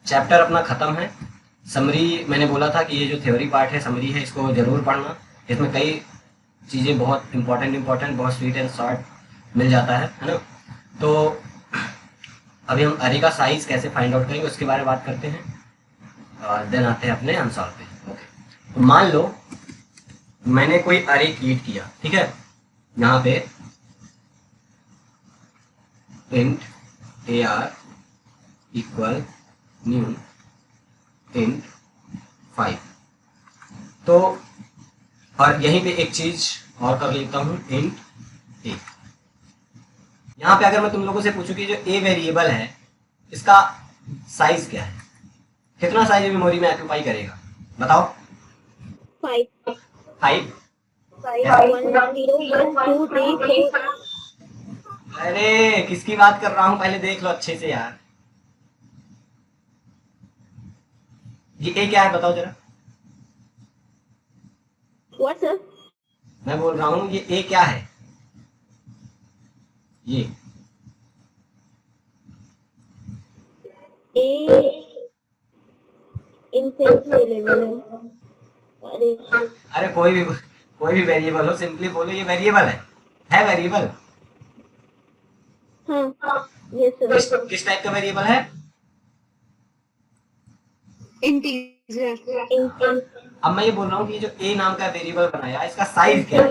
Chapter अपना खत्म है। समरी मैंने बोला था कि ये जो थ्योरी पार्ट है, समरी है, इसको जरूर पढ़ना। इसमें कई चीज़ें बहुत इंपॉर्टेंट बहुत स्वीट एंड शॉर्ट मिल जाता है ना। तो अभी हम अरे का साइज कैसे फाइंड आउट करेंगे उसके बारे में बात करते हैं, और देन आते हैं अपने आंसर पे। ओके, तो मान लो मैंने कोई अरे क्रिएट किया, ठीक है। यहाँ पे int A R equal new int 5। तो और यहीं पे एक चीज और कर लेता हूँ, इंट ए। यहाँ पे अगर मैं तुम लोगों से पूछूं कि जो ए वेरिएबल है इसका साइज क्या है, कितना साइज मेमोरी में ऑक्यूपाई करेगा, बताओ। 5 5। 1 0 1 2 3 4। अरे किसकी बात कर रहा हूँ, पहले देख लो अच्छे से यार। ये ए क्या है बताओ जरा। What sir? मैं बोल रहा हूँ ये ए क्या है, ये ए इंफिनिट वेरिएबल है। अरे अरे कोई भी वेरिएबल हो, सिंपली बोलो ये वेरिएबल है वेरिएबल। हाँ, यस सर। किस टाइप का वेरिएबल है? इंटीजर। अब मैं ये बोल रहा हूँ कि ये जो ए नाम का वेरिएबल बनाया इसका साइज क्या है?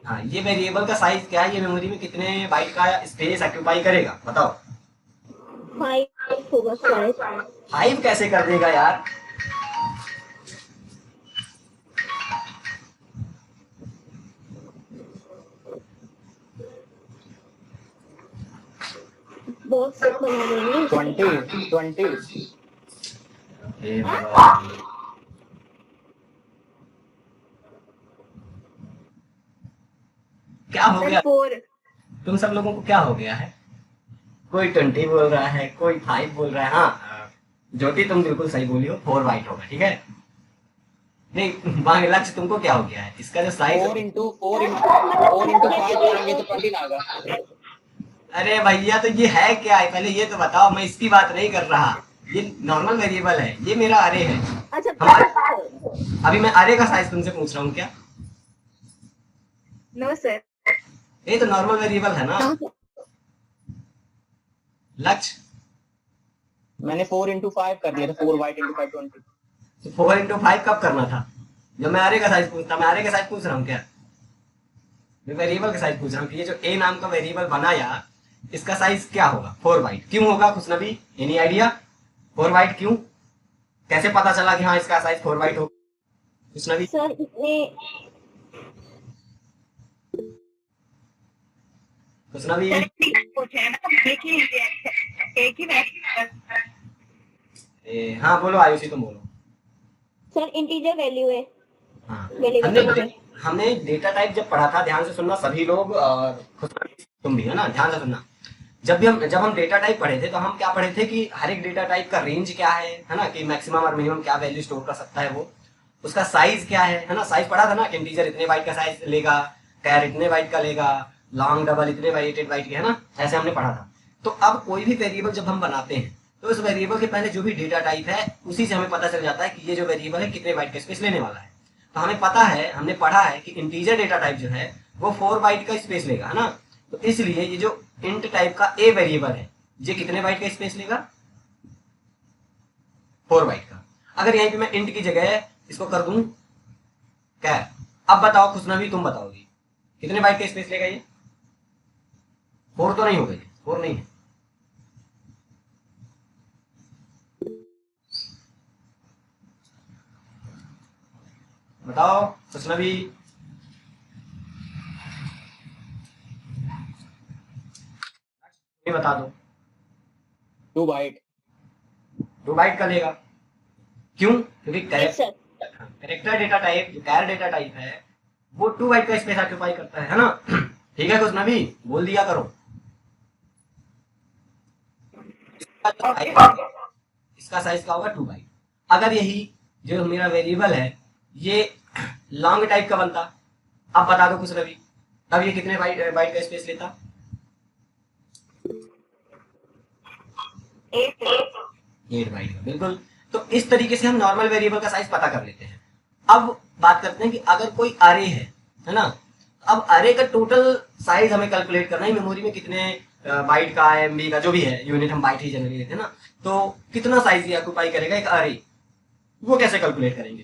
हाँ, ये वेरिएबल का साइज क्या है, ये मेमोरी में कितने बाइट का स्पेस ऑक्यूपाई करेगा बताओ। 5 होगा शायद। 5 कैसे कर देगा यार? बॉक्स बना देंगे। 20 क्या हो गया 4। तुम सब लोगों को, क्या हो गया है? कोई 20 बोल रहा है, कोई 5 बोल रहा है। हाँ ज्योति तुम बिल्कुल सही बोली हो, 4 बाइट होगा, ठीक है। नहीं मांग लक्ष्य तुमको क्या हो गया है, इसका जो साइज 4 into 5 करेंगे तो 20 आएगा। अरे भैया तो ये है क्या है, पहले ये तो बताओ। मैं इसकी बात नहीं कर रहा, ये नॉर्मल वेरिएबल है, ये मेरा अरे है। अच्छा अभी मैं अरे का साइज तुमसे पूछ रहा हूँ क्या? No sir. ये तो नॉर्मल वेरिएबल है ना लक्ष्य। मैंने 4 into 5 कर दिया था, 4 बाइट into 5 20। तो 4 into 5 कब करना था, जब मैं अरे का साइज पूछता? मैं अरे का साइज पूछ रहा हूँ क्या, मैं वेरिएबल का साइज पूछ रहा हूँ कि ये जो ए नाम का वेरिएबल बनाया इसका साइज क्या होगा। 4 बाइट क्यों होगा खुशनबी, एनी आइडिया? 4 बाइट क्यों, कैसे पता चला कि हाँ इसका साइज 4 बाइट होगा खुशनबी? सर इसने खुशनबी हाँ बोलो आयुषी, तुम बोलो। सर इंटीजर वैल्यू है। हाँ वेरिएबल हमने डेटा टाइप जब पढ़ा था, ध्यान से सुनना सभी लोग, खुशनबी तुम भी है ना, ध्यान से सुनना। जब हम डेटा टाइप पढ़े थे तो हम क्या पढ़े थे कि हर एक डेटा टाइप का रेंज क्या है ना, कि मैक्सिमम और मिनिमम क्या वैल्यू स्टोर कर सकता है वो, उसका साइज क्या है ना। साइज पढ़ा था ना कि इंटीजर इतने बाइट का साइज लेगा, कैर इतने बाइट का लेगा, लॉन्ग डबल इतने बाइट की है ना, ऐसे हमने पढ़ा था। तो अब कोई भी वेरिएबल जब हम बनाते हैं तो उस वेरिएबल के पहले जो भी डेटा टाइप है उसी से हमें पता चल जाता है कि ये जो वेरिएबल है कितने बाइट का स्पेस लेने वाला है। तो हमें पता है, हमने पढ़ा है कि इंटीजर डेटा टाइप जो है वो 4 बाइट का स्पेस लेगा, है ना। तो इसलिए ये जो इंट टाइप का ए वेरिएबल है ये कितने बाइट का स्पेस लेगा, 4 बाइट का। अगर यहीं पे मैं इंट की जगह इसको कर दूं कैर, अब बताओ खुशनबी तुम बताओगी कितने बाइट का स्पेस लेगा ये? 4 तो नहीं होगा, ये 4 नहीं है। बताओ खुशनबी। ये बता दो। 2 बाइट 2 बाइट का लेगा, क्यों? क्योंकि कैरेक्टर डेटा टाइप जो कैर डेटा टाइप है वो 2 बाइट का स्पेस ऑक्यूपाई करता है ना। ठीक है खुशनबी, बोल दिया करो। इसका साइज क्या होगा, 2 बाइट। अगर यही जो मेरा वेरिएबल है ये लॉन्ग टाइप का बनता, अब बता दो खुशनबी, तब ये कितने बाइट का स्पेस लेता? 8 बाइट का, बिल्कुल। तो इस तरीके से हम नॉर्मल वेरिएबल का साइज पता कर लेते हैं। अब बात करते हैं कि अगर कोई अरे है ना, अब अरे का टोटल साइज हमें कैलकुलेट करना है, मेमोरी में कितने बाइट का, एमबी का, जो भी है यूनिट, हम बाइट ही जनरली लेते हैं ना, तो कितना साइज ये ऑक्यूपाई करेगा एक अरे, वो कैसे कैलकुलेट करेंगे।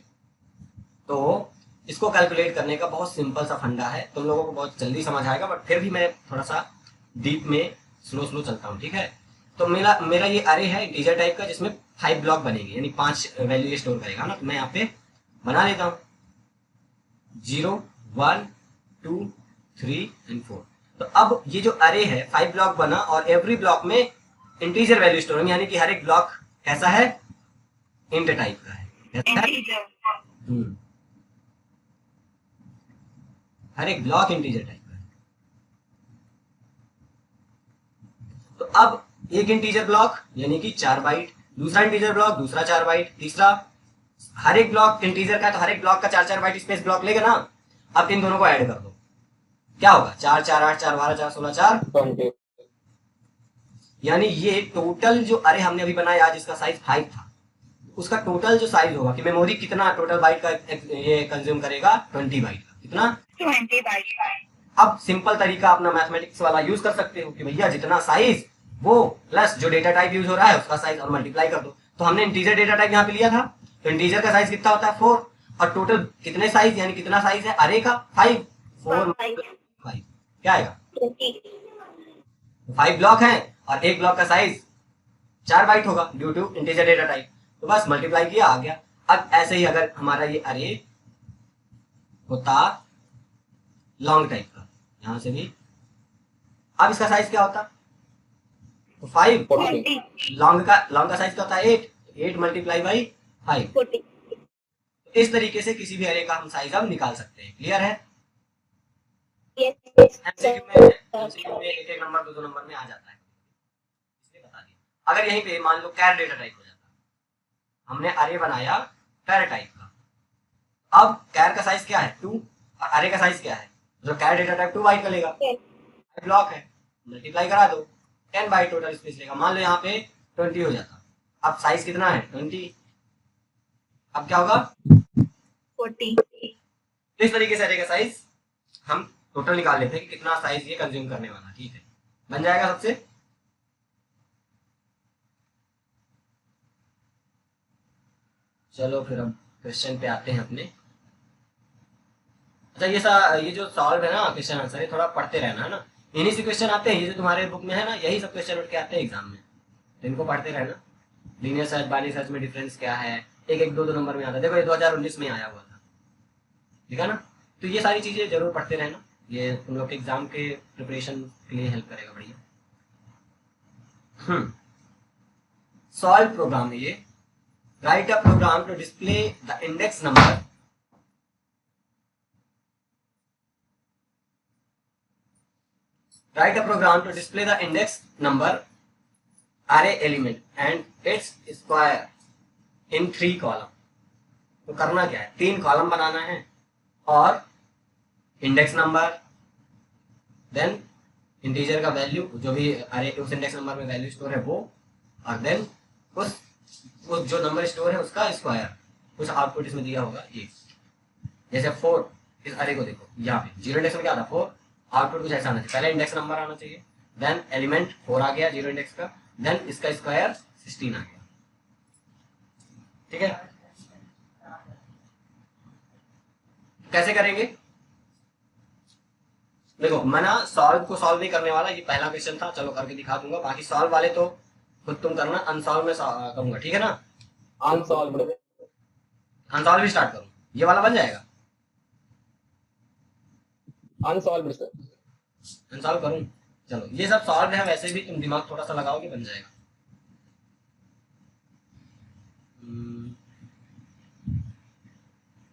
तो इसको कैलकुलेट करने का बहुत सिंपल सा फंडा है, तुम लोगों को बहुत जल्दी समझ आएगा, बट फिर भी मैं थोड़ा सा डीप में स्लो स्लो चलता हूँ, ठीक है। तो मेरा मेरा ये अरे है इंटीजर टाइप का, जिसमें 5 ब्लॉक बनेंगे, यानी 5 वैल्यू स्टोर करेगा ना। तो मैं यहाँ पे बना लेता हूँ 0 1 2 3 एंड 4। तो अब ये जो अरे है 5 ब्लॉक बना, और एवरी ब्लॉक में इंटीजर वैल्यू स्टोर, यानी कि हर एक ब्लॉक कैसा है, इंट टाइप का है, कैसा है? हर एक ब्लॉक इंटीजर टाइप का है। तो अब एक इंटीजर ब्लॉक यानी कि 4 बाइट, दूसरा इंटीजर ब्लॉक दूसरा 4 बाइट, तीसरा, हर एक ब्लॉक इंटीजर का है तो हर एक ब्लॉक का 4 बाइट स्पेस ब्लॉक लेगा ना। अब इन दोनों को ऐड कर दो, क्या होगा, 4 4 8 4 12 4 16 4, 20। यानी ये टोटल जो अरे हमने अभी बनाया आज, इसका साइज 5 था, उसका टोटल जो साइज होगा कि मेमोरी कितना टोटल बाइट का ये कंज्यूम करेगा, 20 बाइट का। कितना, 20 बाइट। अब सिंपल तरीका अपना मैथमेटिक्स वाला यूज कर सकते हो कि भैया जितना साइज वो प्लस जो डेटा टाइप यूज हो रहा है उसका साइज और मल्टीप्लाई कर दो। तो हमने इंटीजर डेटा टाइप यहाँ पे लिया था, तो इंटीजर का साइज कितना होता है 4, और टोटल कितने साइज, यानी कितना साइज है अरे का 5, 4 5, क्या आएगा, 5 ब्लॉक है और एक ब्लॉक का साइज 4 बाइट होगा due to integer data type. तो बस मल्टीप्लाई किया, आ गया। अब ऐसे ही अगर हमारा ये अरे होता लॉन्ग टाइप का, यहां से भी, अब इसका साइज क्या होता, तो 5, 40। लॉन्ग का साइज क्या होता है 8, 8 मल्टीप्लाई बाई 5। इस तरीके से किसी भी अरे का हम साइज हम निकाल सकते हैं। क्लियर है। एमसीक्यू में एक एक नंबर 2 2 नंबर में आ जाता है, इसलिए बता दिया। अगर यहीं पे मान लो कैर डेटा टाइप हो जाता, हमने अरे बनाया कैर टाइप का, अब कैर का साइज क्या है 2, और अरे का साइज क्या है, जो कैर डेटा टाइप 2 बाइट का लेगा, ब्लॉक है, मल्टीप्लाई करा दो, 10 बाइट टोटल स्पेस लेगा। मान लो यहाँ पे 20 हो जाता, अब साइज कितना है 20, अब क्या होगा 40। तो इस तरीके से अरे का साइज हम टोटल निकाल लेते हैं कि कितना साइज ये कंज्यूम करने वाला, ठीक है, बन जाएगा सबसे। चलो फिर अब क्वेश्चन पे आते हैं अपने। अच्छा ये जो सॉल्व है ना क्वेश्चन आंसर, ये थोड़ा पढ़ते रहना है ना, इन्हीं से क्वेश्चन आते हैं, ये जो तुम्हारे बुक में है ना, यही सब क्वेश्चन उठ के आते हैं एग्जाम में, तो इनको पढ़ते रहना। लीनियर सर्च बाइनरी सर्च में डिफरेंस क्या है, एक एक दो दो नंबर में आता है, देखो ये 2019 में आया हुआ था, ठीक है ना। तो ये सारी चीजें जरूर पढ़ते रहना, ये तुम लोग के एग्जाम के प्रिपरेशन के लिए हेल्प करेगा बढ़िया। सॉल्व प्रोग्राम है ये, write a program to display the index number, write a program to display the index number array element and its square in 3 column. तो करना क्या है, 3 कॉलम बनाना है, और इंडेक्स नंबर, देन इंटीजर का वैल्यू, जो भी अरे उस इंडेक्स नंबर में वैल्यू स्टोर है वो, और देन उस जो नंबर स्टोर है उसका स्क्वायर, कुछ आउटपुट इसमें दिया होगा ये, जैसे 4, इस अरे को देखो यहाँ पे 0 इंडेक्स में क्या था 4, आउटपुट कुछ ऐसा आना चाहिए, पहले इंडेक्स नंबर आना चाहिए, देन एलिमेंट 4 आ गया 0 इंडेक्स का, देन इसका स्क्वायर 16 आ गया, ठीक है। कैसे करेंगे, देखो मैं ना सॉल्व को सॉल्व नहीं करने वाला, ये पहला क्वेश्चन था, चलो करके दिखा दूंगा, बाकी सॉल्व वाले तो खुद तुम करना, अनसॉल्व में करूंगा, ठीक है ना। अनसॉल्व। अनसॉल्व भी स्टार्ट करूँ, ये वाला बन जाएगा, अनसॉल्व सर। अनसॉल्व करूँ, चलो ये सब सॉल्व है, वैसे भी तुम दिमाग थोड़ा सा लगाओगे बन जाएगा।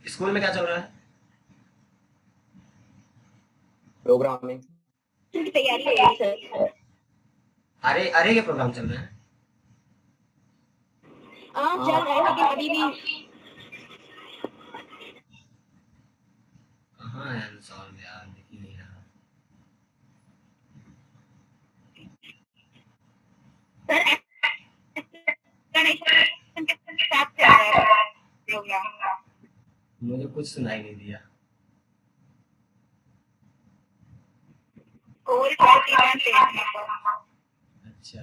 स्कूल में क्या चल रहा है, प्रोग्रामिंग की तैयारी हो रही है सर। अरे अरे के प्रोग्राम चल रहे हैं, चल रहे हैं लेकिन अभी भी कहाँ है अनसॉल्व यार, दिख ही नहीं रहा। सर एक्सप्लेनेशन के साथ चल रहा है प्रोग्राम। मुझे कुछ सुनाई नहीं दिया। Core 41 page number. अच्छा,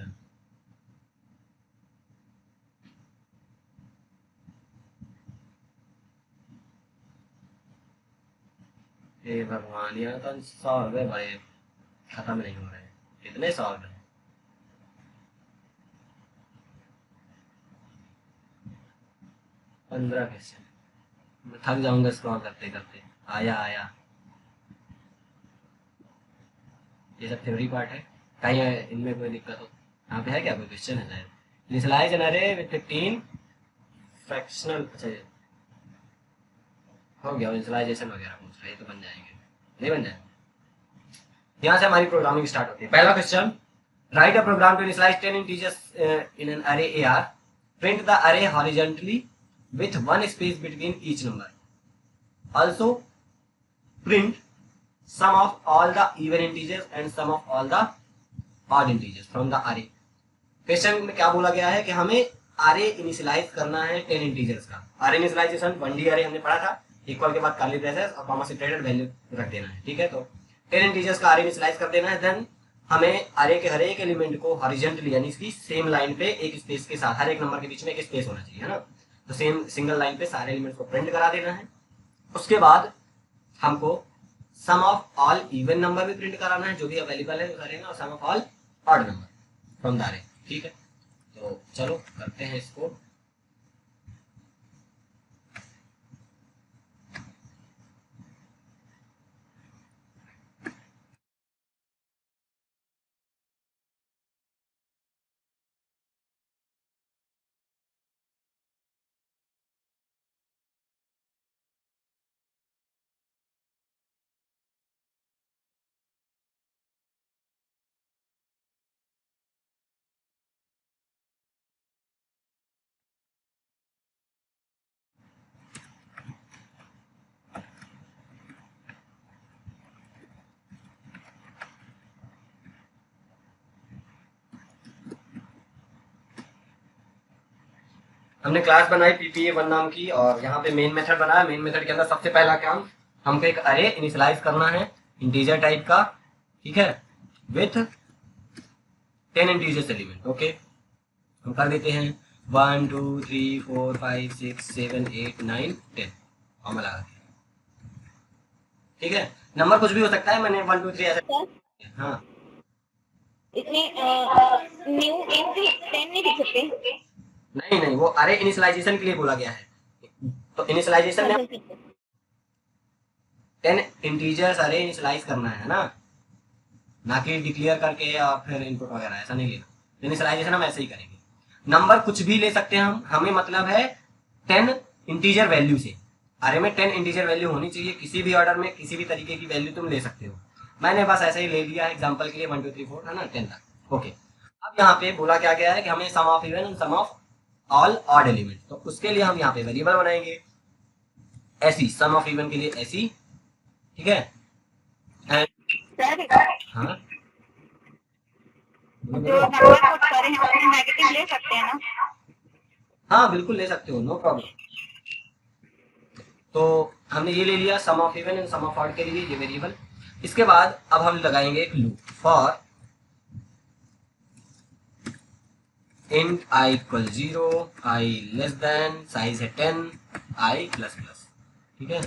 हे भगवान, यहाँ तो सॉल्व है भाई, खत्म नहीं हो रहे हैं, कितने सॉल्व है। 15 क्वेश्चन, मैं थक जाऊंगा स्क्रॉल करते करते। आया आया, ये सब थ्योरी पार्ट है, कहीं इनमें कोई दिक्कत हो। यहाँ पे है क्या कोई क्वेश्चन है शायद? इनिशियलाइज एन अरे विद 15 फ्रैक्शनल, अच्छा ये हो गया, इनिशियलाइजेशन वगैरह पूछ रहा है, ये तो बन जाएंगे, नहीं बन जाएंगे। यहाँ से हमारी प्रोग्रामिंग स्टार्ट होती है। पहला question, write a program to initialize 10 integers in an array AR, print the array horizontally with one space between each number. Also print sum of all the even integers and sum of all the odd integers from the array. Question में क्या बोला गया है कि हमें array initialise करना है 10 integers का। array इनिशियलाइजेशन 1D array हमने पढ़ा था, इक्वल के बाद कर्ली ब्रेसेस और कॉमा सेपरेटेड वैल्यू रख देना है, ठीक है। तो 10 इंटीजर्स का array इनिशियलाइज कर देना है। देन हमें array के हर एक एलिमेंट को हॉरिजॉन्टली यानी इसकी सेम लाइन पे एक स्पेस के साथ, हर एक नंबर के बीच में एक स्पेस होना चाहिए, है ना। तो सेम सिंगल लाइन पे सारे एलिमेंट्स को प्रिंट करा देना है। उसके बाद हमको sum of all even number भी प्रिंट कराना है, जो भी अवेलेबल है वो करेंगे, और sum of all odd number from the array, ठीक है। तो चलो करते हैं इसको। हमने क्लास बनाई PPA1 नाम की, और यहाँ पे मेन मेथड बनाया। मेन मेथड के अंदर सबसे पहला काम, हमको एक अरे इनिशियलाइज करना है इंटीजर टाइप का, ठीक है, विथ 10 इंटीजर्स एलिमेंट। ओके, हम कर देते हैं 1 2 3 4 5 6 7 8 9 10, कॉमा लगा के, ठीक है। नंबर कुछ भी हो सकता है, मैंने 1 2 3 ऐसा। हाँ, इसमें न्यू एंट्री 10 नहीं दिख सकते? नहीं नहीं, वो अरे इनिशियलाइजेशन के लिए बोला गया है। तो इनिशियलाइजेशन में 10 इंटीजर्स अरे इनिशियलाइज करना है ना कि डिक्लेयर करके या फिर इनपुट वगैरह, ऐसा नहीं लेना। इनिशियलाइजेशन हम ऐसे ही करेंगे। नंबर कुछ भी ले सकते हैं हम, हमें मतलब है 10 इंटीजर वैल्यू से। अरे में 10 इंटीजर वैल्यू होनी चाहिए, किसी भी ऑर्डर में किसी भी तरीके की वैल्यू तुम ले सकते हो। मैंने बस ऐसे ही ले लिया है एग्जांपल के लिए 1 2 3 4, है ना, 10 तक। ओके, अब यहाँ पे बोला क्या गया है कि हमें sum of even and sum of all odd element, तो उसके लिए हम यहाँ पे वेरिएबल बनाएंगे ऐसी, सम ऑफ इवन के लिए ऐसी, ठीक है। एंड हाँ, जो नंबर पुट करें हम उसमें नेगेटिव ले सकते हैं ना? हाँ बिल्कुल ले सकते हो, नो प्रॉब्लम। तो हमने ये ले लिया sum of even and sum of odd के लिए ये वेरिएबल। इसके बाद अब हम लगाएंगे एक loop for int I equal 0, I less than, size है 10, I प्लस प्लस, ठीक है।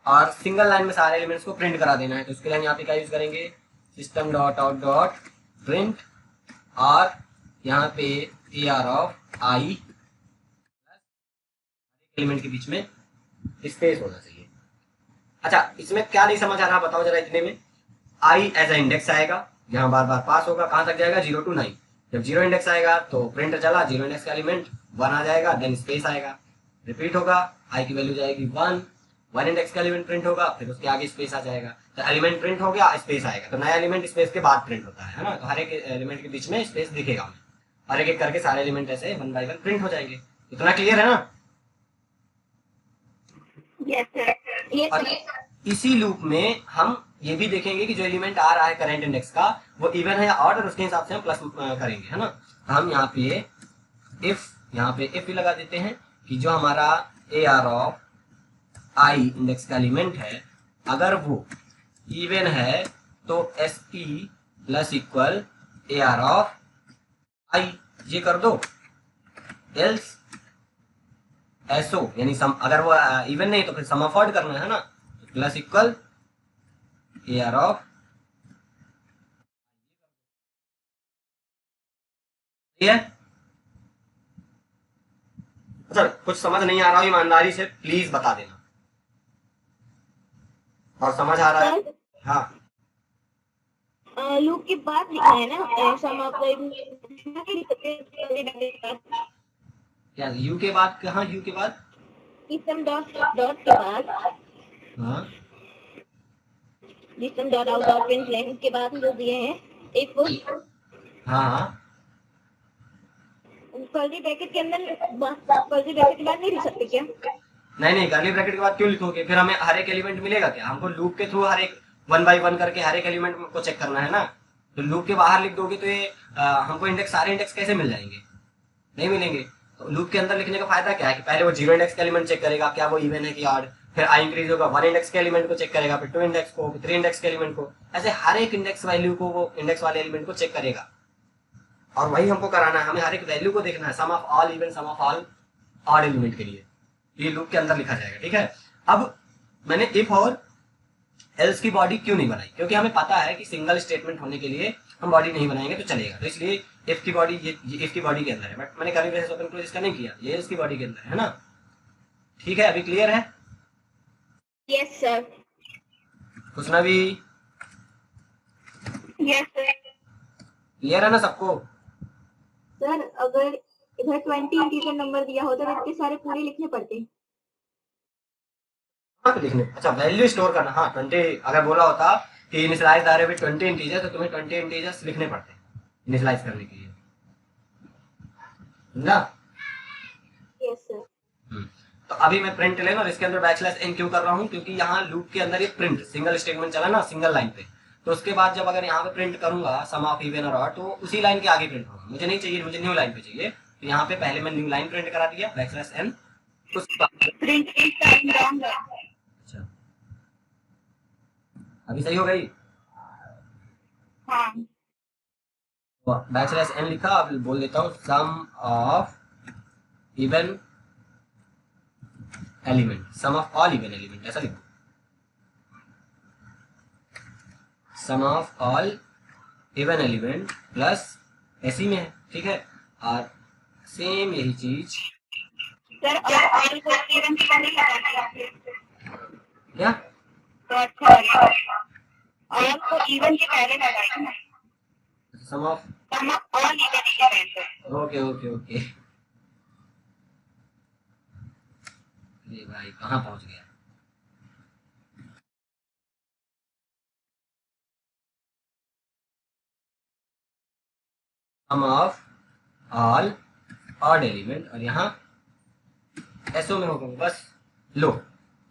और सिंगल लाइन में सारे एलिमेंट्स को प्रिंट करा देना है। तो उसके लिए हम यहाँ पे क्या यूज करेंगे, system dot out dot print, और यहाँ पे AR ऑफ I, एलिमेंट के बीच में स्पेस होना चाहिए। अच्छा, इसमें क्या नहीं समझ आ रहा बताओ जरा। इतने में I एज अ इंडेक्स आएगा, यहाँ बार बार पास होगा, कहाँ तक जाएगा, 0 to 9। जब 0 इंडेक्स आएगा तो प्रिंटर चला, 0 इंडेक्स का एलिमेंट 1 आ जाएगा, देन स्पेस आएगा, रिपीट होगा, I की वैल्यू जाएगी 1, 1 इंडेक्स का एलिमेंट प्रिंट होगा, फिर उसके आगे स्पेस आ जाएगा। तो एलिमेंट प्रिंट हो गया, स्पेस आएगा, तो नया एलिमेंट स्पेस के बाद प्रिंट होता है ना। तो हर एक एलिमेंट के बीच में स्पेस दिखेगा हमें, और एक एक करके सारे एलिमेंट ऐसे 1 by 1 प्रिंट हो जाएंगे। इतना क्लियर है ना? यस सर, ये और इसी लूप में हम ये भी देखेंगे कि जो एलिमेंट आ रहा है करंट इंडेक्स का वो इवन है या ऑड, और उसके हिसाब से हम प्लस करेंगे, है ना। तो हम यहाँ पे इफ यहाँ पे इफ भी लगा देते हैं कि जो हमारा A R of I index का एलिमेंट है अगर वो इवन है तो S E plus equal A R of I, ये कर दो। एल्स एसओ यानी सम, अगर वो इवन नहीं तो फिर सम ऑफ ऑड करना है ना, plus equal A R of, ठीक है। अच्छा कुछ समझ नहीं आ रहा हो ईमानदारी से प्लीज बता देना, और समझ आ रहा है? सर हाँ लूप के बाद लिखना है ना, सम ऑफ क्या यू के बाद, कहाँ यू के बाद? सम डॉट डॉट के बाद, हाँ सम डॉट आउट डॉट प्रिंट के बाद जो दिए हैं इफ हाँ हाँ कर्ली ब्रैकेट के अंदर, कर्ली ब्रैकेट के बाद नहीं लिख सकते क्या? नहीं कर्ली ब्रैकेट के बाद क्यों लिखोगे? फिर हमें हर एक एलिमेंट मिलेगा क्या? हमको लूप के थ्रू हर एक 1 बाई 1 करके हर एक एलिमेंट को चेक करना है ना। तो लूप के बाहर लिख दोगे तो ये हमको इंडेक्स, सारे इंडेक्स कैसे मिल जाएंगे? नहीं मिलेंगे। तो लूप के अंदर लिखने का फायदा क्या है कि पहले वो 0 इंडेक्स का एलिमेंट चेक करेगा क्या वो इवन है कि ऑड, फिर आई इंक्रीज होगा 1 इंडेक्स के एलिमेंट को चेक करेगा, फिर 2 इंडेक्स को, फिर 3 इंडेक्स के एलिमेंट को, ऐसे हर एक इंडेक्स वैल्यू को वो इंडेक्स वाले एलिमेंट को चेक करेगा। और वही हमको कराना है, हमें हर एक वैल्यू को देखना है, sum of all even, sum of all odd element के लिए। ये लूप के अंदर लिखा जाएगा, ठीक है। अब मैंने इफ और एल्स की बॉडी क्यों नहीं बनाई? क्योंकि हमें पता है कि सिंगल स्टेटमेंट होने के लिए हम बॉडी नहीं बनाएंगे तो चलेगा, तो इसलिए इफ की बॉडी, ये इफ की बॉडी के अंदर है, बट मैंने कर्ली ब्रेसेस ओपन क्लोज इसका नहीं किया, ये एल्स की बॉडी के अंदर है ना। ठीक है, अभी क्लियर है? Yes sir. कुछ ना भी यस सर। क्लियर है ना सबको? सर अगर इधर 20 इंटीजर नंबर दिया होता तो इतने सारे पूरे लिखने पड़ते। हाँ लिखने, अच्छा वैल्यू स्टोर करना, हाँ 20 अगर बोला होता कि इनिशियलाइज आ रहे विद 20 इंटीजर तो तुम्हें 20 इंटीजर्स लिखने पड़ते इनिशियलाइज करने के लिए, समझा? Yes sir. तो अभी मैं प्रिंट लेना और इसके अंदर बैकस्लैश एन क्यों कर रहा हूँ? क्योंकि यहाँ लूप के अंदर ये प्रिंट सिंगल स्टेटमेंट चला ना सिंगल लाइन पे, तो उसके बाद जब अगर यहाँ पे प्रिंट करूंगा सम ऑफ इवन और ऑड तो उसी लाइन के आगे प्रिंट होगा। मुझे नहीं चाहिए, मुझे न्यू लाइन पे चाहिए, तो यहाँ पे पहले मैं न्यू लाइन प्रिंट करा दिया बैकस्लैश एन, उसके बाद प्रिंट टाइम रॉन्ग है। अच्छा अभी सही हो गई? हाँ बैकस्लैश एन लिखा, अब बोल देता हूँ sum of even element, sum of all even element, ऐसा लिखो, sum of all even element plus ऐसी में है, ठीक है। और सेम यही चीज सर, और ऑल को इवन के पहले लगाना है क्या? तो अच्छा लगेगा। ऑल को इवन के पहले लगाइए ना, sum of, sum of all even के पहले। Okay okay okay. अरे भाई कहाँ पहुंच गया? Sum of all odd element और यहाँ एसओ में होगा बस। लो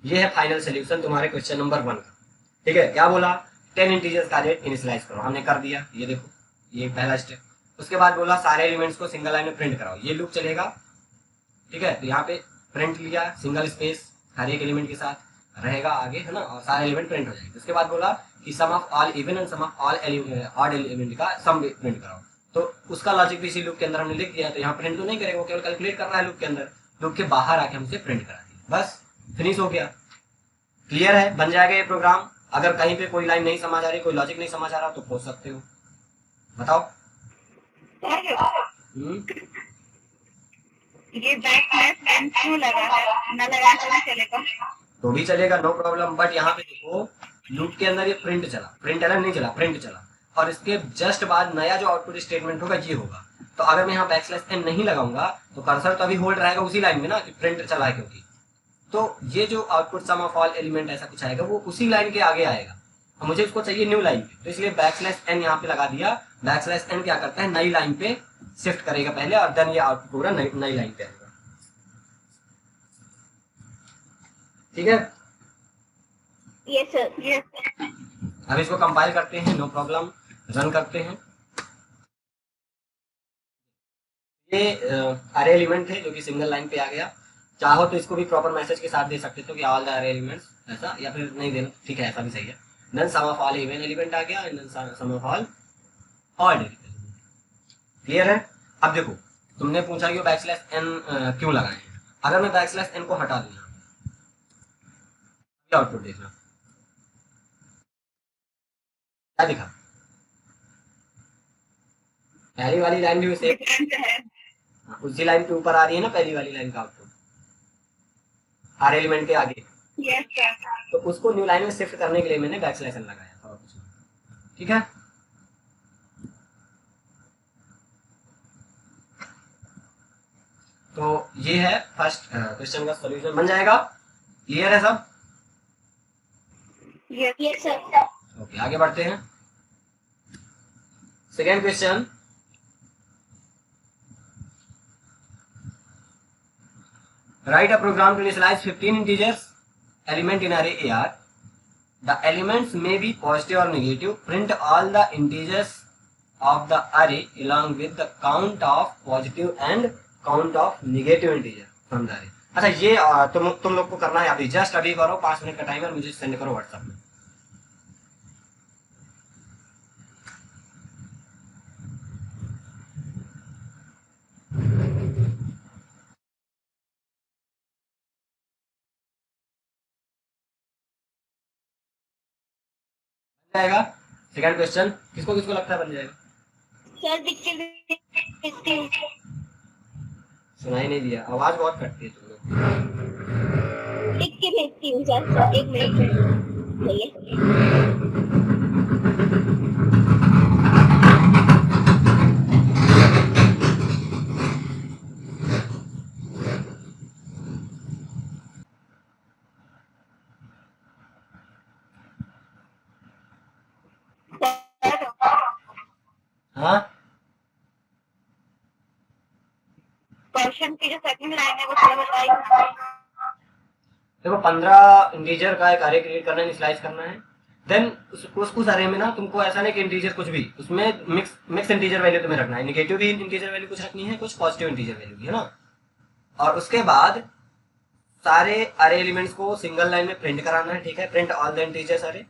ये है फाइनल सोल्यूशन तुम्हारे क्वेश्चन नंबर 1 का, ठीक है। क्या बोला? 10 इंटीजर्स का अरे इनिशियलाइज करो, हमने कर दिया, ये देखो ये पहला स्टेप। उसके बाद बोला सारे एलिमेंट्स को सिंगल लाइन में प्रिंट कराओ, ये लूप चलेगा, ठीक है। तो यहाँ पे प्रिंट लिया, सिंगल स्पेस हर एक एलिमेंट के साथ रहेगा आगे, है ना, और सारे एलिमेंट प्रिंट हो जाएंगे। उसके बाद बोला कि sum of all even and sum of all odd element का सम प्रिंट कराओ, तो उसका लॉजिक भी इसी लूप के अंदर हमने लिख दिया। तो यहाँ प्रिंट तो नहीं करेगा, वो केवल कैलकुलेट कर रहा है लूप के अंदर, लूप के बाहर आके हमसे प्रिंट करा दिया, बस फिनिश हो गया। क्लियर है? बन जाएगा ये प्रोग्राम। अगर कहीं पे कोई लाइन नहीं समझ आ रही, कोई लॉजिक नहीं समझ आ रहा तो पूछ सकते हो, बताओ। ये बैकस्लैश एन क्यों लगा है? ना लगा तो भी चलेगा? तो भी चलेगा, नो प्रॉब्लम। बट यहाँ पे देखो लूप के अंदर ये प्रिंट चला, प्रिंट एलन नहीं चला, प्रिंट चला, और इसके जस्ट बाद नया जो आउटपुट स्टेटमेंट होगा ये होगा। तो अगर मैं यहाँ बैकस्लैश एन नहीं लगाऊंगा तो कर्सर तो अभी होल्ड रहेगा उसी लाइन में ना कि प्रिंट चला है, क्योंकि तो ये जो output sum of all element ऐसा कुछ आएगा वो उसी लाइन के आगे आएगा, और मुझे उसको चाहिए न्यू लाइन पे, तो इसलिए बैकस्लैश एन यहाँ पे लगा दिया। बैकस्लैश एन क्या करता है, नई लाइन पे शिफ्ट करेगा पहले, और देन ये आउटपुट पूरा नई लाइन पे आएगा, ठीक है। Yes sir. यस। अब इसको कंपाइल करते हैं, नो प्रॉब्लम, रन करते हैं। ये अरे एलिमेंट थे जो कि सिंगल लाइन पे आ गया। चाहो तो इसको भी प्रॉपर मैसेज के साथ दे सकते हो कि ऑल द अरे एलिमेंट्स ऐसा, या फिर नहीं देना, ठीक है ऐसा भी सही है। Then sum of all even element आ गया and then sum of all odd element. Clear है? अब देखो तुमने पूछा कि बैकस्लैश एन क्यों लगाए हैं। अगर मैं बैकस्लैश एन को हटा दूंगा, आउटपुट देखना क्या दिखा। पहली वाली लाइन भी उसे उसी लाइन के ऊपर आ रही है ना, पहली वाली लाइन का आउटपुट हर एलिमेंट के आगे। तो उसको न्यू लाइन में शिफ्ट करने के लिए मैंने बैकस्लैश एन लगाया था और कुछ नहीं। ठीक है, तो ये है फर्स्ट क्वेश्चन का सॉल्यूशन बन जाएगा। क्लियर है सब? Yes sir. ओके, आगे बढ़ते हैं। Second question, write a program to initialize 15 integers element in array AR. The elements may be positive or negative. Print all the integers of the array along with the count of positive and count of negative integer from the array. अच्छा, ये तुम लोग को करना है अभी, just अभी करो, 5 मिनट का टाइमर मुझे सेंड करो व्हाट्सएप में। जाएगा सेकंड क्वेश्चन, किसको किसको लगता है बन जाएगा? सर लिख के भेजती हूँ। सुनाई नहीं दिया, आवाज बहुत कटती है तुम लोग। लिख के भेजती हूँ सर, 1 मिनट चाहिए। हाँ, क्वेश्चन की जो सेकंड लाइन है वो थोड़ा बताइए। देखो 15 इंटीजर का एक अरे क्रिएट करना है, इनिशियलाइज करना है। देन उस अरे में ना तुमको ऐसा नहीं कि इंटीजर कुछ भी, उसमें मिक्स इंटीजर वैल्यू तुम्हें रखना है। निगेटिव भी इंटीजर वैल्यू कुछ रखनी है, कुछ पॉजिटिव इंटीजर वैल्यू भी, है ना। और उसके बाद सारे अरे एलिमेंट्स को सिंगल लाइन में प्रिंट कराना है। ठीक है, प्रिंट ऑल द इंटीजर्स अरे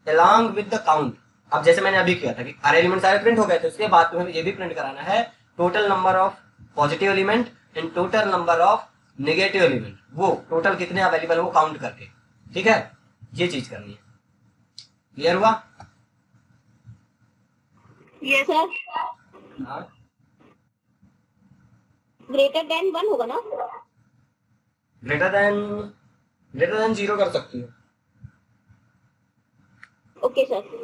along विद द काउंट। अब जैसे मैंने अभी किया था कि अरे एलिमेंट सारे प्रिंट हो गए थे, उसके बाद तुम्हें ये भी प्रिंट कराना है total number of positive element and total number of negative element, वो टोटल कितने अवेलेबल है वो काउंट करके। ठीक है, ये चीज करनी है। क्लियर हुआ? Yes sir. हाँ, ग्रेटर देन 1 होगा ना? ग्रेटर देन 0 कर सकती हो। Okay sir.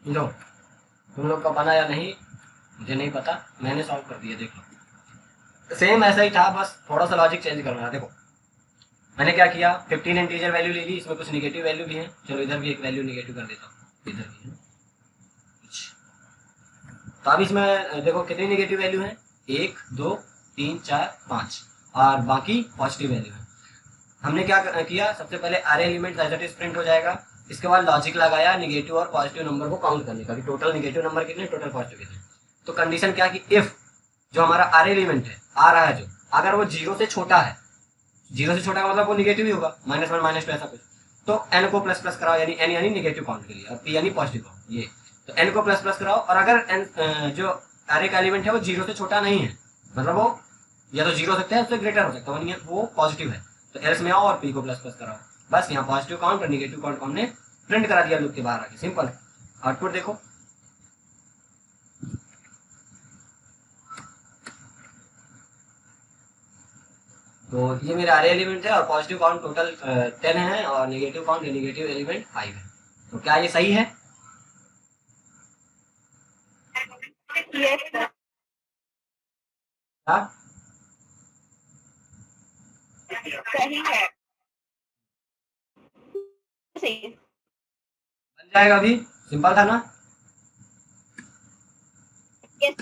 लो, तुम लोग का बना या नहीं मुझे नहीं पता, मैंने सॉल्व कर दिया। देखो सेम ऐसा ही था, बस थोड़ा सा लॉजिक चेंज करना है। देखो मैंने क्या किया, 15 इंटीजर वैल्यू ले ली, इसमें कुछ निगेटिव वैल्यू भी है, चलो इधर भी एक वैल्यू निगेटिव कर देता हूँ, इधर भी है कुछ। तो अब इसमें देखो कितनी निगेटिव वैल्यू है, 1 2 3 4 5, और बाकी पॉजिटिव वैल्यू है। हमने क्या किया, सबसे पहले array element as it is print हो जाएगा, इसके बाद लॉजिक लगाया निगेटिव और पॉजिटिव नंबर को काउंट करने का, कि टोटल निगेटिव नंबर कितने, टोटल पॉजिटिव कितने। तो कंडीशन क्या कि इफ जो हमारा अरे एलिमेंट है आ रहा है जो, अगर वो 0 से छोटा है, 0 से छोटा का मतलब वो निगेटिव ही होगा, -1 -2 ऐसा कुछ, तो n को प्लस प्लस कराओ, यानी n यानी निगेटिव काउंट के लिए, और p यानी पॉजिटिव काउंट, ये तो n को प्लस प्लस कराओ। और अगर n जो अरे का एलिमेंट है वो 0 से छोटा नहीं है, मतलब वो या तो 0 हो सकता है उससे ग्रेटर हो सकता है, वो पॉजिटिव है, तो एल्स में आओ और p को प्लस प्लस कराओ। बस यहाँ पॉजिटिव काउंट और निगेटिव काउंट को हमने प्रिंट करा दिया लूप के बाहर आके, सिंपल। आउटपुट देखो, तो ये मेरा अरे एलिमेंट है और पॉजिटिव काउंट टोटल 10 है और नेगेटिव काउंट नेगेटिव एलिमेंट 5 है। तो क्या ये सही है? Yes sir. हाँ सही है, सही है। बन जाएगा अभी, सिंपल था ना। यस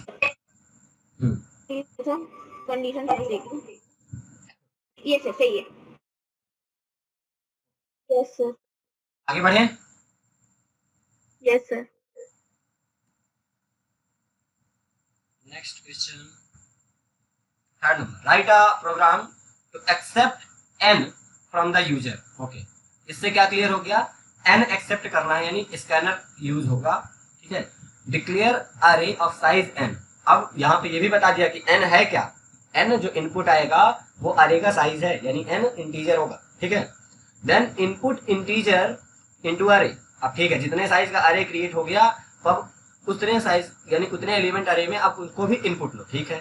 हम्म, सर, कंडीशन सही देखिए। यस सर, सही है। Yes sir. आगे बढ़े। Yes sir. Next question, third number, write a program to accept n from the user. Okay, इससे क्या क्लियर हो गया, n एक्सेप्ट करना है यानी स्कैनर यूज होगा, ठीक है। डिक्लेयर अरे ऑफ साइज n। अब यहाँ पे ये भी बता दिया कि n है क्या, n जो इनपुट आएगा वो अरे का साइज है, यानी n इंटीजर होगा, ठीक है। देन इनपुट इंटीजर इनटू अरे। अब ठीक है, जितने साइज का अरे क्रिएट हो गया, तो अब उतने साइज यानी उतने एलिमेंट अरे में अब उसको भी इनपुट लो, ठीक है।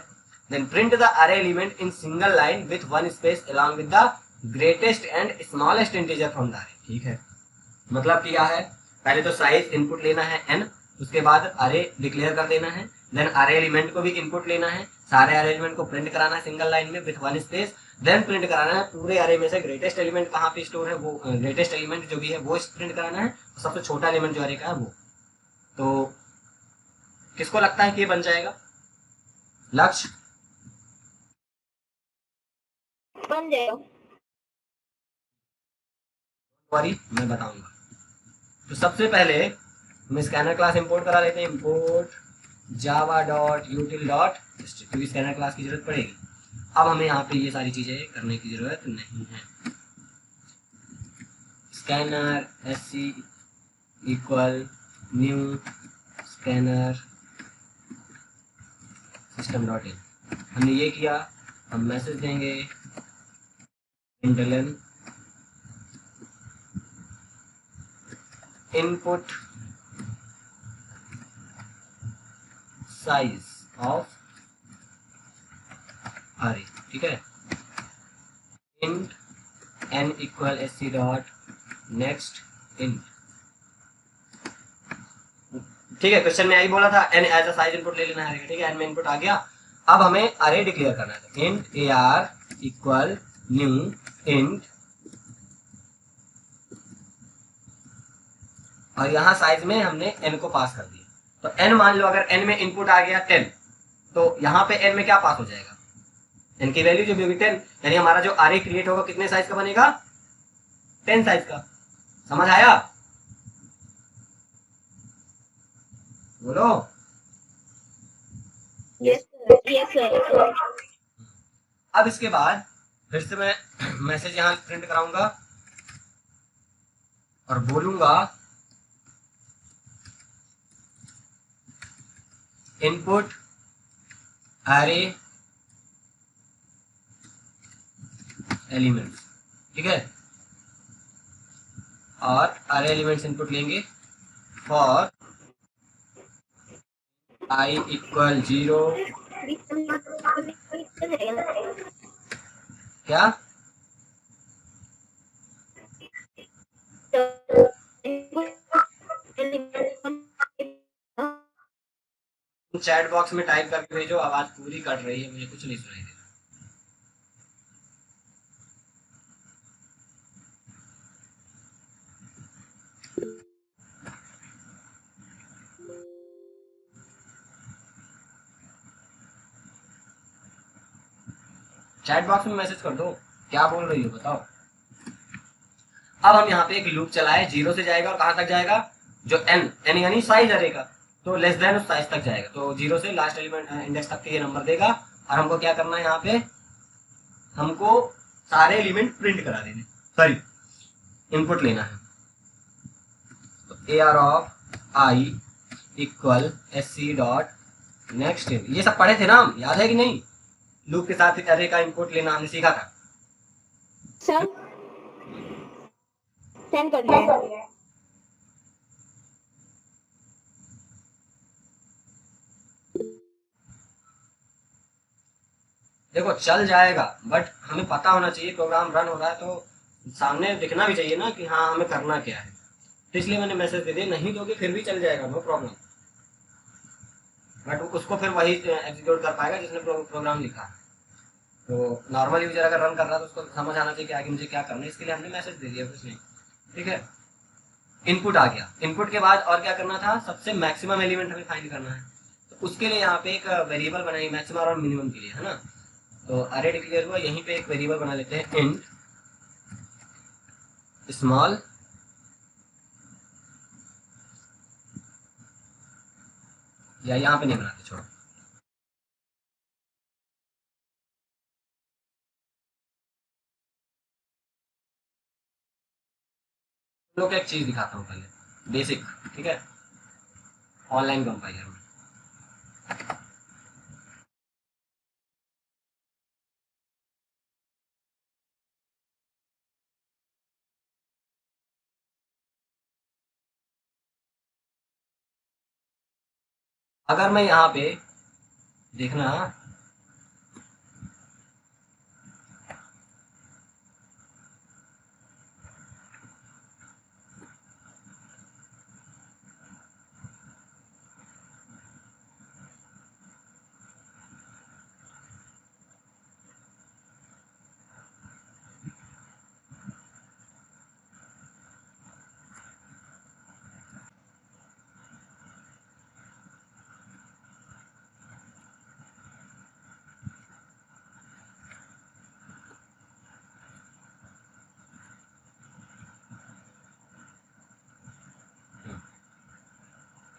देन प्रिंट द अरे element in single line with one space along with the greatest and smallest integer from the array, ठीक है। मतलब क्या है, पहले तो साइज इनपुट लेना है n, उसके बाद अरे डिक्लेयर कर देना है, देन अरे एलिमेंट को भी इनपुट लेना है, सारे अरे एलिमेंट को प्रिंट कराना है सिंगल लाइन में with one space, then print कराना है पूरे अरे में से ग्रेटेस्ट एलिमेंट कहाँ पे स्टोर है, वो ग्रेटेस्ट एलिमेंट जो भी है वो प्रिंट कराना है, सबसे छोटा एलिमेंट जो अरे का है वो। तो किसको लगता है कि ये बन जाएगा लक्ष्य? बन जाएगा। सॉरी मैं बताऊंगा। तो सबसे पहले हम स्कैनर क्लास इंपोर्ट करा लेते हैं, इंपोर्ट जावा डॉट यूटिल डॉट क्योंकि स्कैनर क्लास की जरूरत पड़ेगी। अब हमें यहाँ पे ये सारी चीजें करने की जरूरत नहीं है। Scanner SC equal new scanner system dot in, हमने ये किया। हम मैसेज देंगे इंटरलन इनपुट साइज ऑफ अरे, ठीक है। Int n equal sc dot next int, ठीक है। क्वेश्चन में यही बोला था n as a size input ले लेना है, ठीक है। n में इनपुट आ गया, अब हमें अरे डिक्लेयर करना है। Int ar equal new int, और यहाँ साइज में हमने n को पास कर दिया। तो n मान लो अगर n में इनपुट आ गया 10, तो यहाँ पे n में क्या पास हो जाएगा, n की वैल्यू जो भी होगी 10, यानी हमारा जो अरे क्रिएट होगा कितने साइज का बनेगा, 10 साइज का। समझ आया? बोलो। Yes sir, yes sir. अब इसके बाद फिर से मैं मैसेज यहाँ प्रिंट कराऊंगा और बोलूंगा इनपुट अरे एलिमेंट्स, ठीक है। और अरे एलिमेंट्स इनपुट लेंगे फॉर i इक्वल 0, क्या चैट बॉक्स में टाइप करके भेजो, आवाज पूरी कट रही है, मुझे कुछ नहीं सुनाई दे रहा। चैट बॉक्स में मैसेज कर दो, क्या बोल रही हो बताओ। अब हम यहाँ पे एक लूप चलाए, 0 से जाएगा और कहाँ तक जाएगा, जो n यानी साइज अरे का, तो लेस देन उस साइज तक जाएगा, तो 0 से लास्ट एलिमेंट इंडेक्स तक के ये नंबर देगा। और हमको क्या करना है, यहाँ पे हमको सारे एलिमेंट प्रिंट करा देने, सॉरी इनपुट लेना है। तो AR of I equal SC dot next, ये सब पढ़े थे ना हम, याद है कि नहीं। लूप के साथ अरे का इनपुट लेना हमने सीखा था। सर सेंड कर दिया है। देखो चल जाएगा, बट हमें पता होना चाहिए प्रोग्राम रन हो रहा है, तो सामने दिखना भी चाहिए ना कि हाँ हमें करना क्या है। तो इसलिए मैंने मैसेज दे दिया, नहीं दोगे फिर भी चल जाएगा, नो प्रॉब्लम, बट उसको फिर वही एग्जीक्यूट कर पाएगा जिसने प्रोग्राम लिखा है। तो नॉर्मल यूजर अगर रन कर रहा है तो उसको समझ आना चाहिए कि आगे मुझे क्या करना है, इसके लिए हमने मैसेज दे दिया कुछ नहीं। ठीक है, इनपुट आ गया, इनपुट के बाद और क्या करना था, सबसे मैक्सिमम एलिमेंट हमें फाइंड करना है। तो उसके लिए यहाँ पे एक वेरिएबल बनाई मैक्सिमम और मिनिमम के लिए, है ना। तो अरे डिक्लेयर हुआ, यहीं पे एक वेरिएबल बना लेते हैं इंट स्मॉल या यहाँ पे नहीं बनाते, छोड़ो। लोग एक चीज दिखाता हूँ पहले, बेसिक, ठीक है, ऑनलाइन कंपाइलर में। अगर मैं यहाँ पे देखना,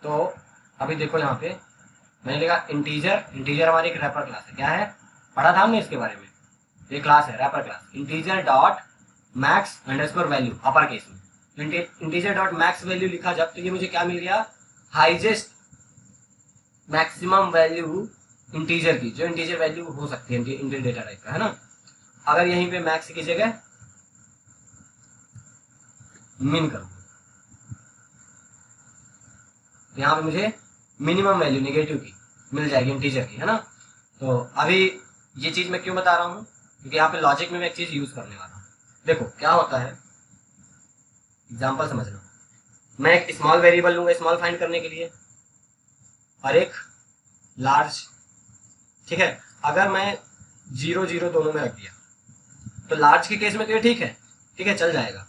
तो अभी देखो यहाँ पे मैंने लिखा इंटीजर, इंटीजर हमारी एक रैपर क्लास है, क्या है, पढ़ा था हमने इसके बारे में, ये क्लास है wrapper class, integer dot max underscore value upper case में। इंटीजर डॉट मैक्स वैल्यू लिखा जब, तो ये मुझे क्या मिल गया, हाईएस्ट मैक्सिमम वैल्यू इंटीजर की, जो इंटीजर वैल्यू हो सकती है इंटीजर डेटा टाइप का, है ना। अगर यहीं पे मैक्स की जगह मिन कर, तो यहाँ पे मुझे मिनिमम वैल्यू नेगेटिव की मिल जाएगी इंटीजर की, है ना। तो अभी ये चीज मैं क्यों बता रहा हूँ, क्योंकि यहाँ पे लॉजिक में मैं एक चीज यूज करने वाला हूँ। देखो क्या होता है, एग्जाम्पल समझना, मैं एक स्मॉल वेरिएबल लूंगा स्मॉल फाइंड करने के लिए, और एक लार्ज, ठीक है। अगर मैं 0 0 दोनों में रख दिया, तो लार्ज के केस में तो ये ठीक है, ठीक है चल जाएगा,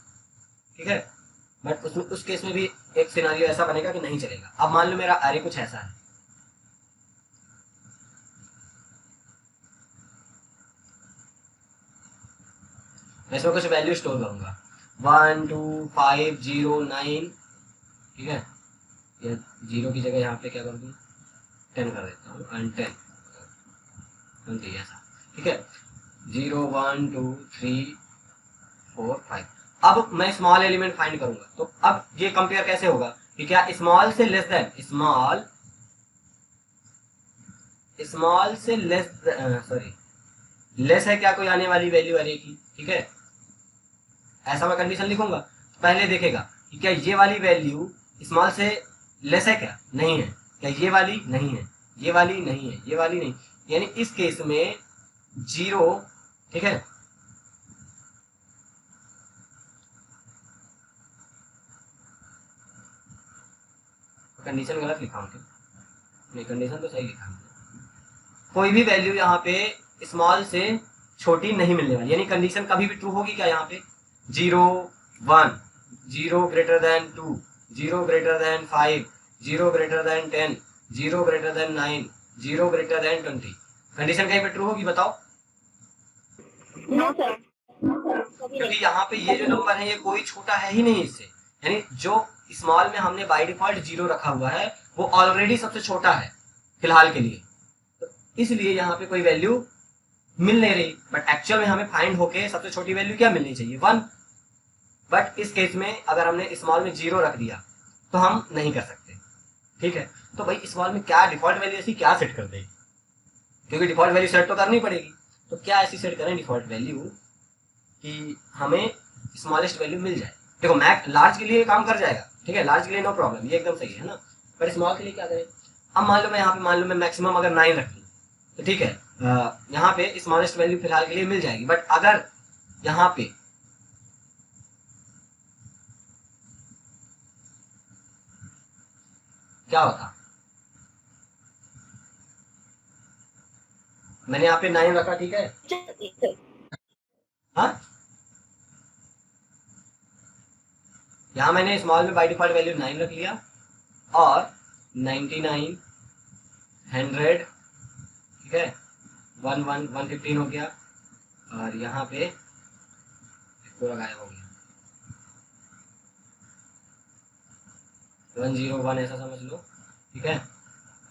ठीक है, बट उस केस में भी एक सिनारियो ऐसा बनेगा कि नहीं चलेगा। अब मान लो मेरा अरे कुछ ऐसा है, मैं इसमें कुछ वैल्यू स्टोर करूंगा 1 2 5 0 9, ठीक है, ये 0 की जगह यहाँ पे क्या कर दूँ 10 कर देता हूँ, एंड 10 20 ऐसा, ठीक है, 0 1 2 3 4 5। अब मैं स्मॉल एलिमेंट फाइंड करूंगा, तो अब ये कंपेयर कैसे होगा कि क्या स्मॉल से लेस देन, स्मॉल से लेस, सॉरी लेस है क्या कोई आने वाली वैल्यू अरे की, ठीक है, ऐसा मैं कंडीशन लिखूंगा। तो पहले देखेगा कि क्या ये वाली वैल्यू स्मॉल से लेस है, क्या नहीं है, क्या ये वाली नहीं है, ये वाली नहीं है, ये वाली नहीं, यानी इस केस में 0, ठीक है, कंडीशन गलत लिखा हूं, नहीं, कंडीशन तो सही लिखा है। कोई भी वैल्यू यहाँ पे स्मॉल से छोटी नहीं मिलने वाली, यानी कंडीशन कभी भी ट्रू होगी क्या यहाँ पे? 0 1, 0 greater than 2, 0 greater than 5, 0 greater than 10, 0 greater than 9, 0 greater than 20, condition कहीं पे ट्रू होगी बताओ? नो सर, कभी क्योंकि नहीं। यहाँ पे ये जो नंबर है ये कोई छोटा है ही नहीं इससे, यानी जो स्मॉल में हमने बाय डिफॉल्ट 0 रखा हुआ है वो ऑलरेडी सबसे छोटा है फिलहाल के लिए, तो इसलिए यहाँ पे कोई वैल्यू मिल नहीं रही। बट एक्चुअल में हमें फाइंड होके सबसे छोटी वैल्यू क्या मिलनी चाहिए? 1। बट इस केस में अगर हमने स्मॉल में 0 रख दिया तो हम नहीं कर सकते, ठीक है? तो भाई स्मॉल में क्या डिफॉल्ट वैल्यू ऐसी क्या सेट कर देगी, क्योंकि डिफॉल्ट वैल्यू सेट तो करनी पड़ेगी। तो क्या ऐसी सेट करें डिफॉल्ट वैल्यू कि हमें स्मॉलेस्ट वैल्यू मिल जाए? देखो मैक्स लार्ज के लिए काम कर जाएगा, ठीक है, लार्ज के लिए नो प्रॉब्लम, ये एकदम सही है ना। पर स्मॉल के लिए क्या करें? अब मान लो मैं यहाँ पे मान लो मैं मैक्सिमम अगर 9 रख लूँ तो ठीक है, यहाँ पे स्मॉलेस्ट वैल्यू फिलहाल के लिए मिल जाएगी। बट अगर यहाँ पे क्या होता, मैंने यहाँ पे 9 रखा, ठीक है, हाँ, यहाँ मैंने स्मॉल में बाय डिफॉल्ट वैल्यू 9 रख लिया और 99 100, ठीक है, 115 हो गया और यहाँ पे पूरा गायब हो गया 101 ऐसा समझ लो, ठीक है,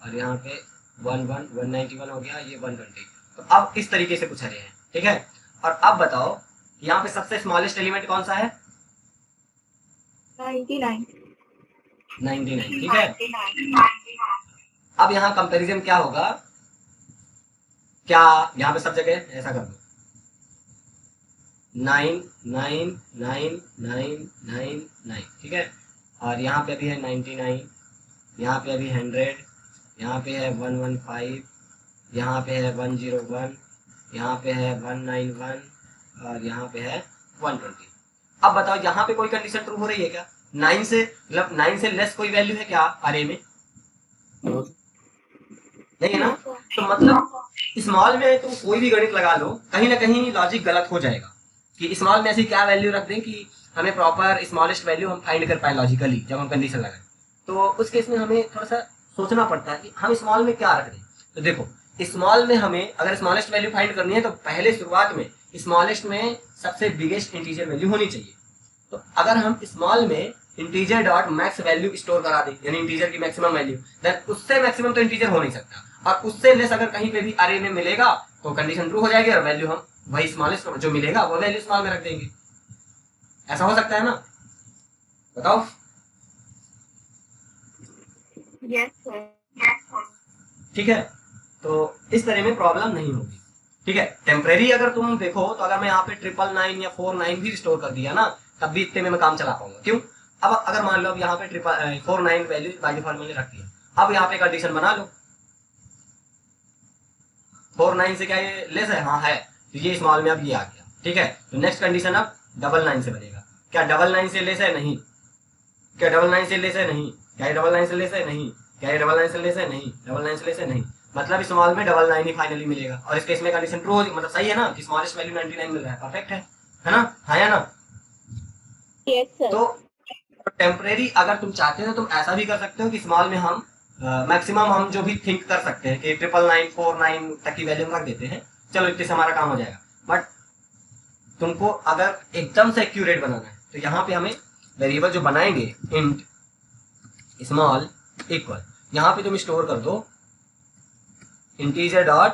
और यहाँ पे 191 हो गया, ये 120। तो अब इस तरीके से कुछ रहे हैं, ठीक है। और अब बताओ यहाँ पे सबसे स्मॉलेस्ट एलिमेंट कौन सा है? 99। 99, ठीक है। अब यहाँ कंपैरिजन क्या होगा, क्या यहाँ पे सब जगह ऐसा कर दो 9 9 9 9 9 9, ठीक है, और यहाँ पे अभी है 99, यहाँ पे अभी 100, यहाँ पे है 115, यहाँ पे है 101, यहाँ पे है 191 और यहाँ पे है 120। अब बताओ यहाँ पे कोई कंडीशन ट्रू हो रही है क्या? 9 से मतलब 9 से लेस कोई वैल्यू है क्या अरे में? नहीं है ना। तो मतलब स्मॉल में तुम कोई भी गणित लगा लो, कहीं ना कहीं लॉजिक गलत हो जाएगा कि स्मॉल में ऐसी क्या वैल्यू रख दें कि हमें प्रॉपर स्मॉलेस्ट वैल्यू हम फाइंड कर पाए लॉजिकली जब हम कंडीशन लगाएं। तो उस केस में हमें थोड़ा सा सोचना पड़ता है कि हम स्मॉल में क्या रख दें। तो देखो स्मॉल में हमें अगर स्मॉलेस्ट वैल्यू फाइंड करनी है तो पहले शुरुआत में स्मॉलेस्ट में सबसे बिगेस्ट इंटीजर वैल्यू होनी चाहिए। तो अगर हम स्मॉल में integer dot max value store करा दें, यानी इंटीजर की मैक्सिमम वैल्यू, देन उससे मैक्सिमम तो इंटीजर हो नहीं सकता, और उससे लेस अगर कहीं पे भी अरे में मिलेगा तो कंडीशन ट्रू हो जाएगी और वैल्यू हम वही स्मॉलेस्ट जो मिलेगा वो वैल्यू स्मॉल में रख देंगे। ऐसा हो सकता है ना? बताओ। Yes sir. ठीक है, तो इस तरह में प्रॉब्लम नहीं होगी, ठीक है। टेम्परेरी अगर तुम देखो तो अगर मैं यहाँ पे 999 या 49 भी स्टोर कर दिया ना तब भी इतने में मैं काम चला पाऊंगा। क्यों? अब अगर मान लो अब यहाँ पे 49 वैल्यू बाय डिफॉल्ट मैंने रख दिया, अब यहाँ पे कंडीशन बना लो 49 से क्या ये लेस है? हाँ है, तो ये स्मॉल में अब ये आ गया, ठीक है। तो नेक्स्ट कंडीशन अब 99 से बनेगा। क्या 99 से लेस है? नहीं। क्या 99 से लेस है? नहीं। क्या ये 99 से लेस है? नहीं। क्या ये 99 से लेस है? नहीं। 99 से लेस है? नहीं। मतलब स्मॉल में 99 ही फाइनली मिलेगा और इस केस में कंडीशन ट्रू होगी, मतलब सही है ना कि स्मॉलेस्ट वैल्यू 99 मिल रहा है, परफेक्ट है ना? हाँ या ना? Yes sir. तो टेम्परेरी अगर तुम चाहते हो तो तुम ऐसा भी कर सकते हो कि स्मॉल में हम मैक्सिमम हम जो भी थिंक कर सकते हैं कि 99949 तक की वैल्यू रख देते हैं, चलो इतने से हमारा काम हो जाएगा। बट तुमको अगर एकदम से एक्यूरेट बनाना है तो यहाँ पे हमें वेरिएबल जो बनाएंगे इंट स्मॉल इक्वल, यहाँ पे तुम स्टोर कर दो integer dot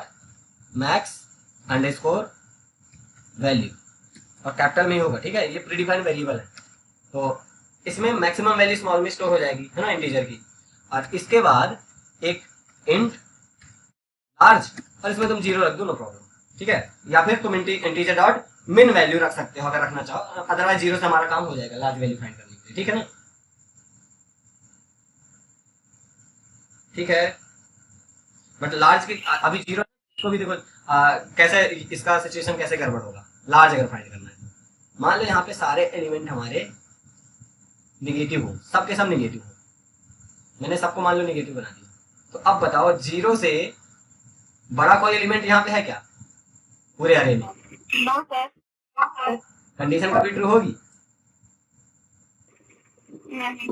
max underscore value, और कैपिटल में ही होगा, ठीक है, ये प्रीडिफाइंड वेरिएबल है। तो इसमें मैक्सिमम वैल्यू स्मॉल में स्टोर हो जाएगी, है ना, इंटीजर की। और इसके बाद एक इंट लार्ज और इसमें तुम 0 रख दो, नो प्रॉब्लम, ठीक है। या फिर तुम इंटीजर डॉट मिन वैल्यू रख सकते हो अगर रखना चाहो, अदरवाइज 0 से हमारा काम हो जाएगा लार्ज वैल्यू फाइंड करने के लिए, ठीक है ना? ठीक है, बट लार्ज की अभी 0 को भी देखो कैसे इसका सिचुएशन कैसे गड़बड़ होगा लार्ज अगर फाइंड करना है। मान लो यहाँ पे सारे एलिमेंट हमारे निगेटिव हो, सबके सब निगेटिव हो, मैंने सबको मान लो निगेटिव बना दिया, तो अब बताओ 0 से बड़ा कोई एलिमेंट यहाँ पे है क्या पूरे अरे में? No sir. कंडीशन कभी ट्रू होगी? नहीं।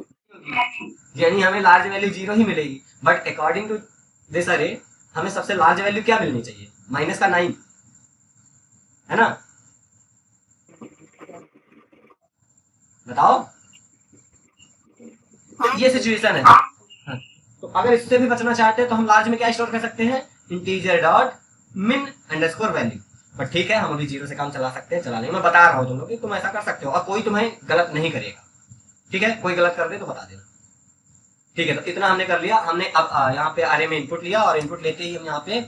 यानी हमें लार्ज वैल्यू 0 ही मिलेगी, बट अकॉर्डिंग टू दिस अरे हमें सबसे लार्ज वैल्यू क्या मिलनी चाहिए? -9 है ना? बताओ। ये सिचुएशन है। हाँ। तो अगर इससे भी बचना चाहते हैं तो हम लार्ज में क्या स्टोर कर सकते हैं? इंटीजर डॉट मिन अंडरस्कोर वैल्यू। पर ठीक है, हम अभी 0 से काम चला सकते हैं, चला लेंगे। मैं बता रहा हूँ तुम लोग कि तुम ऐसा कर सकते हो और कोई तुम्हें गलत नहीं करेगा। ठीक है, कोई गलत कर दे तो बता देना। ठीक है, तो इतना हमने कर लिया। हमने अब यहाँ पे अरे में इनपुट लिया और इनपुट लेते ही हम यहाँ पे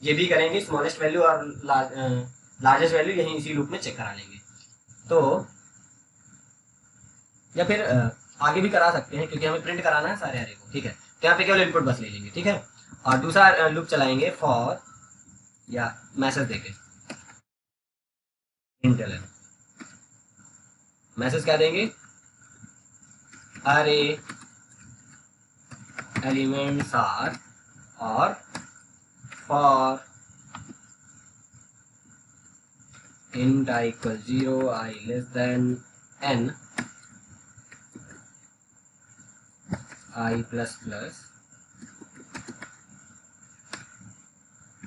ये भी करेंगे, स्मॉलेस्ट वैल्यू और लार्जेस्ट वैल्यू यही इसी लूप में चेक करा लेंगे। तो या फिर आगे भी करा सकते हैं क्योंकि हमें प्रिंट कराना है सारे अरे को। ठीक है, तो यहाँ पे केवल इनपुट बस ले लेंगे। ठीक है, और दूसरा लूप चलाएंगे फॉर या मैसेज देके इंटरनल मैसेज क्या देंगे? अरे एलिमेंट्स आर और for int I equal 0 I less than n I plus plus।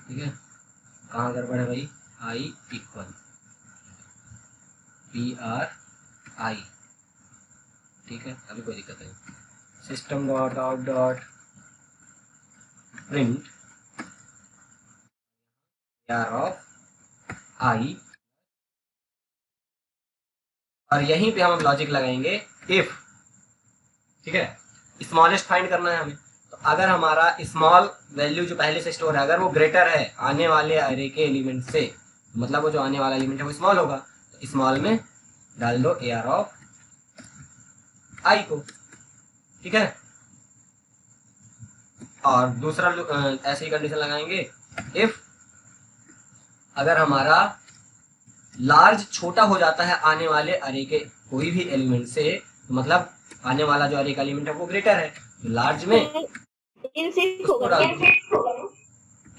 ठीक है, कहाँ गड़बड़ है भाई? I equal PRI। ठीक है, अभी कोई दिक्कत नहीं। System dot out dot print of I, और यहीं पे हम लॉजिक लगाएंगे इफ। ठीक है, स्मॉलेस्ट फाइंड करना है हमें। तो अगर हमारा स्मॉल वैल्यू जो पहले से स्टोर है अगर वो ग्रेटर है आने वाले अरे के एलिमेंट से, मतलब वो जो आने वाला एलिमेंट है वो स्मॉल होगा, तो स्मॉल में डाल दो AR ऑफ I को। ठीक है, और दूसरा ऐसे ही कंडीशन लगाएंगे इफ अगर हमारा लार्ज छोटा हो जाता है आने वाले अरे के कोई भी एलिमेंट से, तो मतलब आने वाला जो अरे का एलिमेंट है वो ग्रेटर है, तो लार्ज में उसको डाल दो।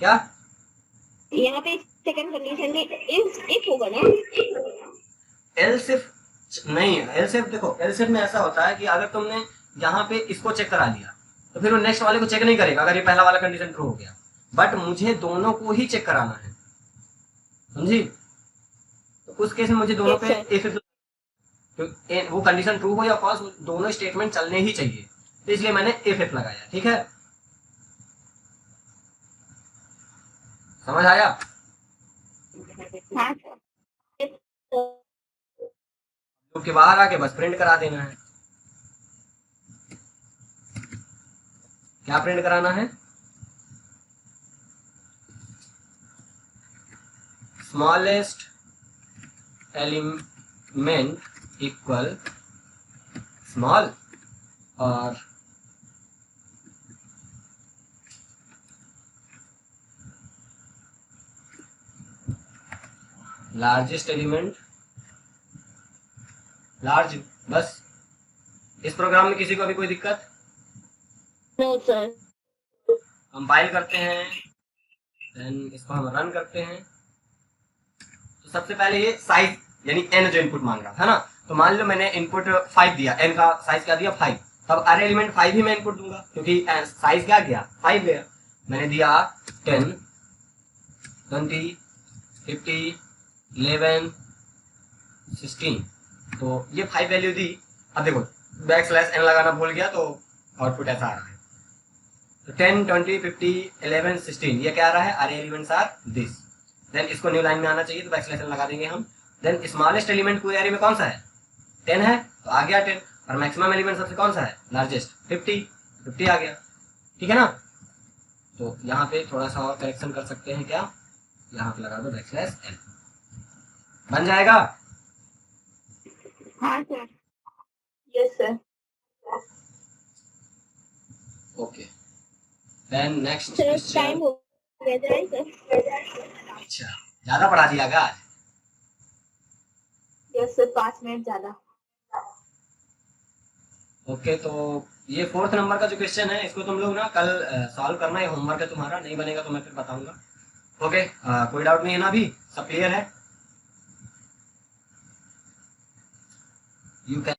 क्या यहाँ पे सेकंड कंडीशन में इफ होगा ना? एल्स इफ नहीं, एल्स इफ देखो, एल्स इफ में ऐसा होता है कि अगर तुमने यहाँ पे इसको चेक करा लिया तो फिर वो नेक्स्ट वाले को चेक नहीं करेगा अगर ये पहला वाला कंडीशन ट्रू हो गया, बट मुझे दोनों को ही चेक कराना है, समझी? तो उस केस में मुझे दोनों पे इफ वो कंडीशन ट्रू हो या फॉल्स दोनों स्टेटमेंट चलने ही चाहिए, तो इसलिए मैंने इफ लगाया। ठीक है, समझ आया? हाँ। लूप के बाहर आके बस प्रिंट करा देना है। क्या प्रिंट कराना है? स्मॉलेस्ट एलिमेंट इक्वल स्मॉल और लार्जेस्ट एलिमेंट लार्ज। बस इस प्रोग्राम में किसी को अभी कोई दिक्कत? No sir. कंपाइल करते हैं, देन इसको हम रन करते हैं। तो सबसे पहले ये साइज यानी n जो इनपुट मांग रहा था ना, तो मान लो मैंने इनपुट 5 दिया, n का साइज क्या दिया 5, तब अरे एलिमेंट 5 ही मैं इनपुट दूंगा क्योंकि साइज क्या गया 5 गया। मैंने दिया 10 20 50 11 16, तो ये 5 वैल्यू दी। अब देखो \n लगाना भूल गया तो आउटपुट ऐसा आ रहा है। तो 10 20 50 11 16 ये क्या आ रहा है? अरे एलिमेंट्स आर दिस। देन इसको न्यू लाइन में आना चाहिए तो \n लगा देंगे हम। देन स्मॉलेस्ट एलिमेंट पूरे एरे में कौन सा है? 10 है, तो आ गया 10, और मैक्सिमम एलिमेंट सबसे कौन सा है? लार्जेस्ट 50 आ गया। ठीक है ना? तो यहाँ पे थोड़ा सा और करेक्शन कर सकते हैं। क्या? यहाँ पे लगा दो \n, बन जाएगा। हाँ sir. Yes sir. Okay, then next sir time हो गया है सर। अच्छा, ज्यादा पढ़ा दिया क्या आज? यस सर, 5 मिनट ज्यादा। ओके, तो ये 4th नंबर का जो क्वेश्चन है इसको तुम लोग ना कल सॉल्व करना है, होमवर्क है तुम्हारा, नहीं बनेगा तो मैं फिर बताऊंगा। ओके, कोई डाउट नहीं है ना, अभी सब क्लियर है? You can